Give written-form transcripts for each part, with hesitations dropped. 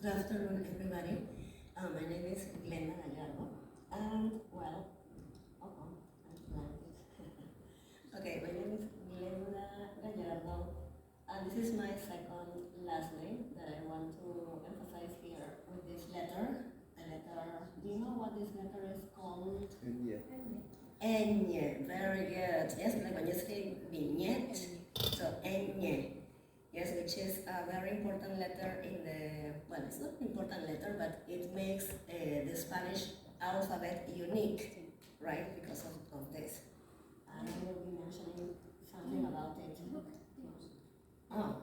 Good afternoon, everybody. My name is Glenda Gallardo, and well, I'm blanking. Okay, my name is Glenda Gallardo, and this is my second last name that I want to emphasize here with this letter. The letter, do you know what this letter is called? Enye, very good. Yes, like when you say vignette, so enye. Yes, which is a very important letter in the, well, it's not an important letter, but it makes the Spanish alphabet unique, right, because of this. And I will be mentioning something about it. Oh.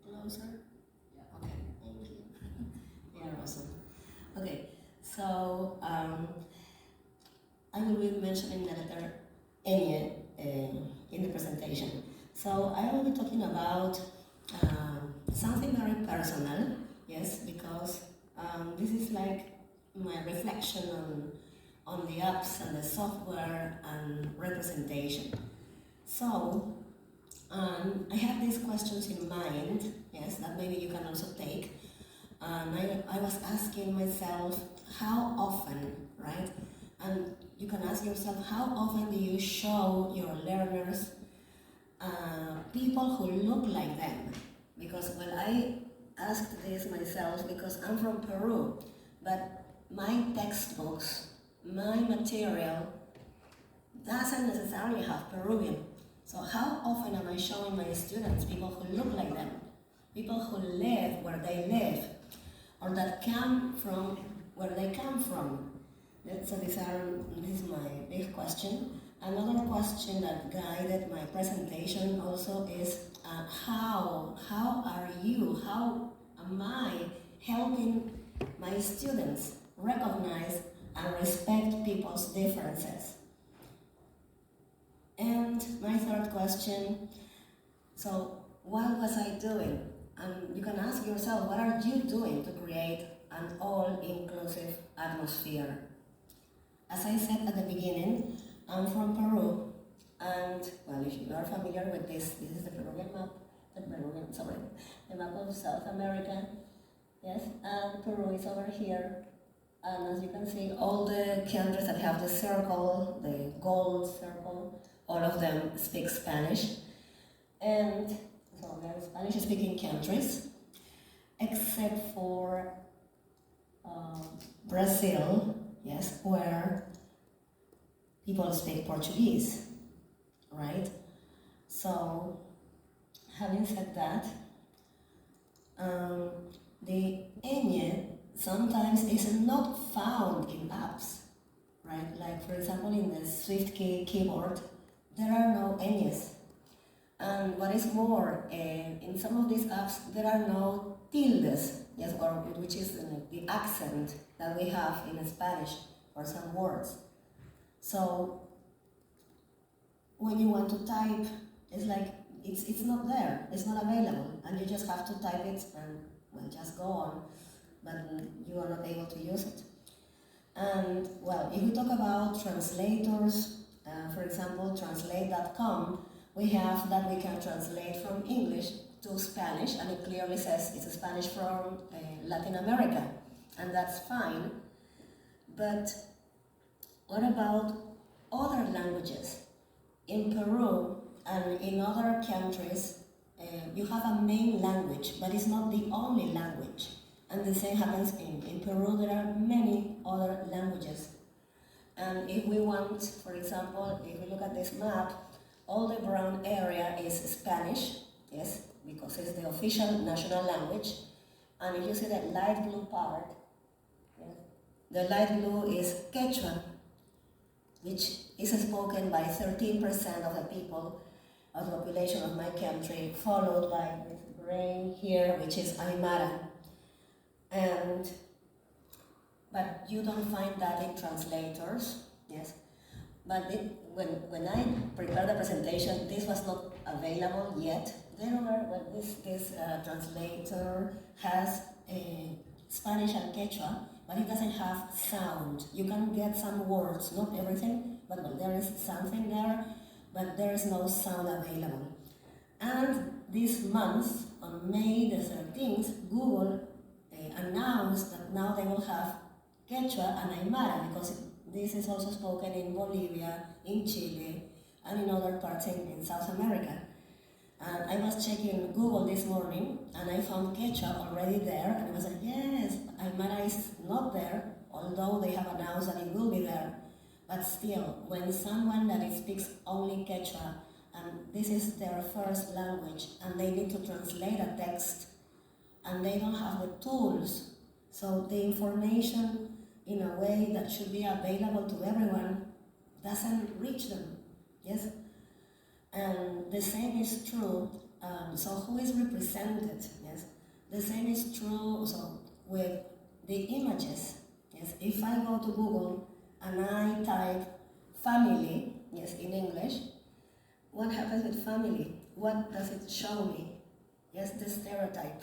Closer? Okay, thank you. You're awesome. Okay, so I will be mentioning the letter Enye in the presentation. So I will be talking about something very personal, yes, because this is like my reflection on the apps and the software and representation. So I have these questions in mind, yes, that maybe you can also take. I was asking myself, how often, right? And you can ask yourself, how often do you show your learners people who look like them? Because when I asked this myself, because I'm from Peru, but my textbooks, my material doesn't necessarily have Peruvian. So how often am I showing my students people who look like them? People who live where they live, or that come from where they come from. So this is my big question. Another question that guided my presentation also is how are you, how am I helping my students recognize and respect people's differences? And my third question, so what was I doing? And you can ask yourself, what are you doing to create an all-inclusive atmosphere? As I said at the beginning, I'm from Peru, and well, if you are familiar with this is the Peruvian map, the map of South America, yes, and Peru is over here, and as you can see, all the countries that have the circle, the gold circle, all of them speak Spanish, and so they are Spanish-speaking countries, except for Brazil, yes, where people speak Portuguese, right? So, having said that, the Enye sometimes is not found in apps, right? Like, for example, in the SwiftKey keyboard, there are no Enyes. And what is more, in some of these apps, there are no tildes, yes, or which is the accent that we have in Spanish for some words. So when you want to type, it's like it's not there, it's not available, and you just have to type it and well, just go on, but you are not able to use it. And well, if we talk about translators, for example, translate.com, we have that we can translate from English to Spanish, and it clearly says it's a Spanish from Latin America, and that's fine. But what about other languages? In Peru and in other countries, you have a main language, but it's not the only language. And the same happens in Peru. There are many other languages. And if we want, for example, if we look at this map, all the brown area is Spanish, yes, because it's the official national language. And if you see the light blue part, yes, the light blue is Quechua, which is spoken by 13% of the people of the population of my country, followed by this gray here, which is Aymara. But you don't find that in translators, yes. But when I prepared the presentation, this was not available yet. There were, well, this translator has Spanish and Quechua, but it doesn't have sound. You can get some words, not everything, but well, there is something there. but there is no sound available. And this month, on May the 13th, Google announced that now they will have Quechua and Aymara, because this is also spoken in Bolivia, in Chile, and in other parts in South America. And I was checking Google this morning, and I found Quechua already there, and I was like, yes, Aymara is not there, although they have announced that it will be there. But still, when someone that speaks only Quechua, and this is their first language, and they need to translate a text, and they don't have the tools, so the information in a way that should be available to everyone doesn't reach them, yes? And the same is true, so who is represented, yes? The same is true so with the images, yes? If I go to Google and I type family, yes, in English, what happens with family? What does it show me? Yes, the stereotype.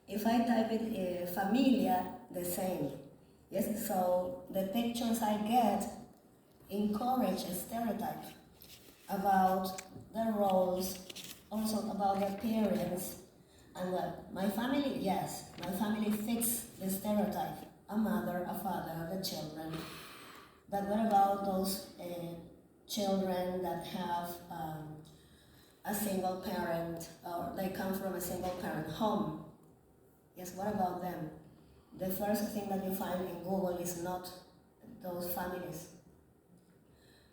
If I type it familia, the same. Yes, so the pictures I get encourage a stereotype about the roles, also about the appearance. And well, my family, yes, my family fits the stereotype. A mother, a father, the children. But what about those children that have a single parent, or they come from a single parent home? Yes, what about them? The first thing that you find in Google is not those families.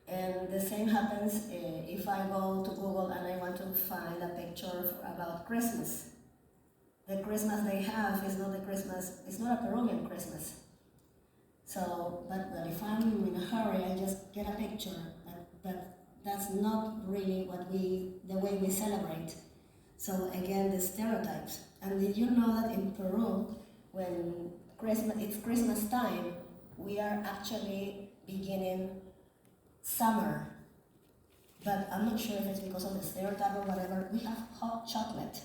And the same happens if I go to Google and I want to find a picture about Christmas. The Christmas they have is not the Christmas, it's not a Peruvian Christmas. So, but if I'm in a hurry, I just get a picture, but that's not really the way we celebrate. So again, the stereotypes. And did you know that in Peru, when it's Christmas time, we are actually beginning summer. But I'm not sure if it's because of the stereotype or whatever. We have hot chocolate.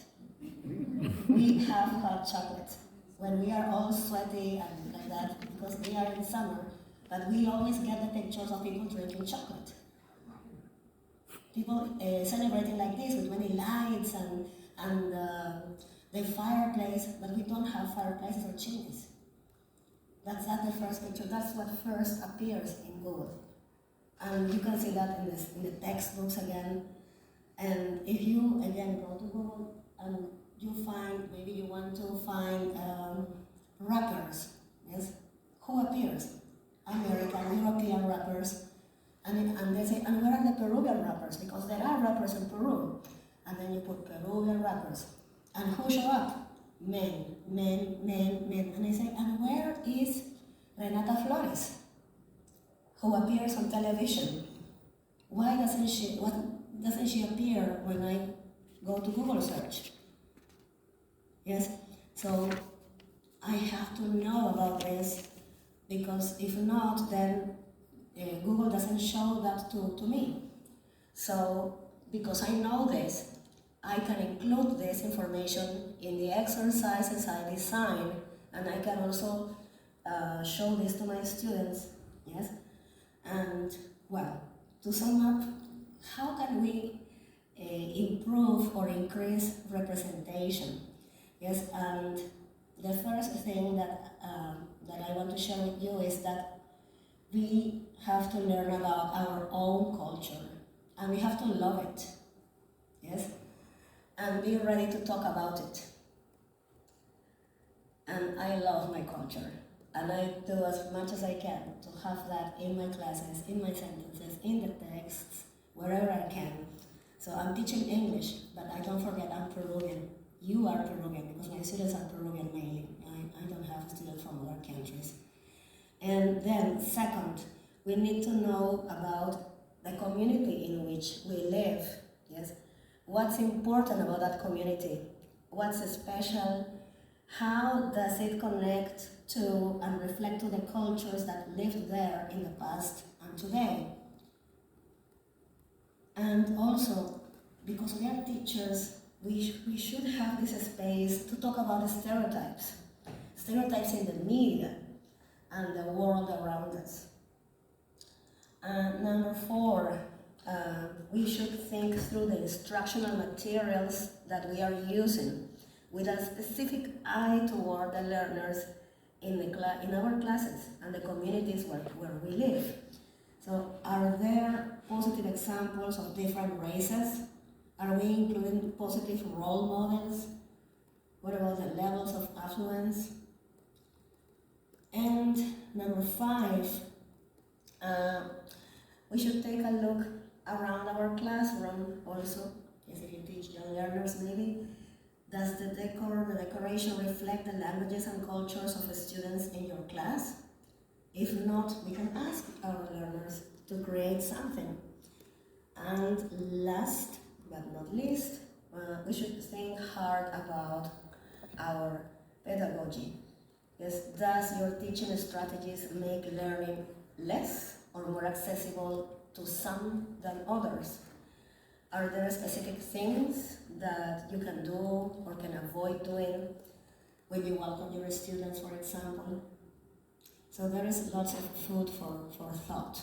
We have hot chocolate. When we are all sweaty and like that, because we are in summer, but we always get the pictures of people drinking chocolate. People celebrating like this with many lights and the fireplace, but we don't have fireplaces or chimneys. That's not the first picture. That's what first appears in Google. And you can see that in the textbooks again. And if you, again, go to Google and you find, maybe you want to find rappers, yes? Who appears? American, European rappers. And they say, and where are the Peruvian rappers? Because there are rappers in Peru. And then you put Peruvian rappers. And who show up? Men. And I say, and where is Renata Flores, who appears on television? Why doesn't she appear when I go to Google search? Yes, so I have to know about this, because if not, then Google doesn't show that to me. So, because I know this, I can include this information in the exercises I design, and I can also show this to my students, yes? And, well, to sum up, how can we improve or increase representation? Yes, and the first thing that I want to share with you is that we have to learn about our own culture, and we have to love it, yes? And be ready to talk about it. And I love my culture, and I do as much as I can to have that in my classes, in my sentences, in the texts, wherever I can. So I'm teaching English, but I don't forget I'm Peruvian. You are Peruvian, because my students are Peruvian mainly. I don't have students from other countries. And then, second, we need to know about the community in which we live, yes? What's important about that community? What's special? How does it connect to and reflect to the cultures that lived there in the past and today? And also, because we are teachers, we should have this space to talk about the stereotypes in the media and the world around us. And number 4, we should think through the instructional materials that we are using with a specific eye toward the learners in our classes and the communities where we live. So are there positive examples of different races? Are we including positive role models? What about the levels of affluence? And number 5, we should take a look around our classroom also, as if you teach young learners maybe. Does the decoration reflect the languages and cultures of the students in your class? If not, we can ask our learners to create something. And last but not least, we should think hard about our pedagogy. Yes, does your teaching strategies make learning less or more accessible to some than others? Are there specific things that you can do or can avoid doing when you welcome your students, for example? So there is lots of food for thought.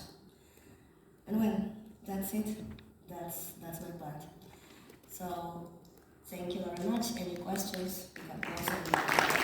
And well, that's it. That's my part. So thank you very much. Any questions? You can also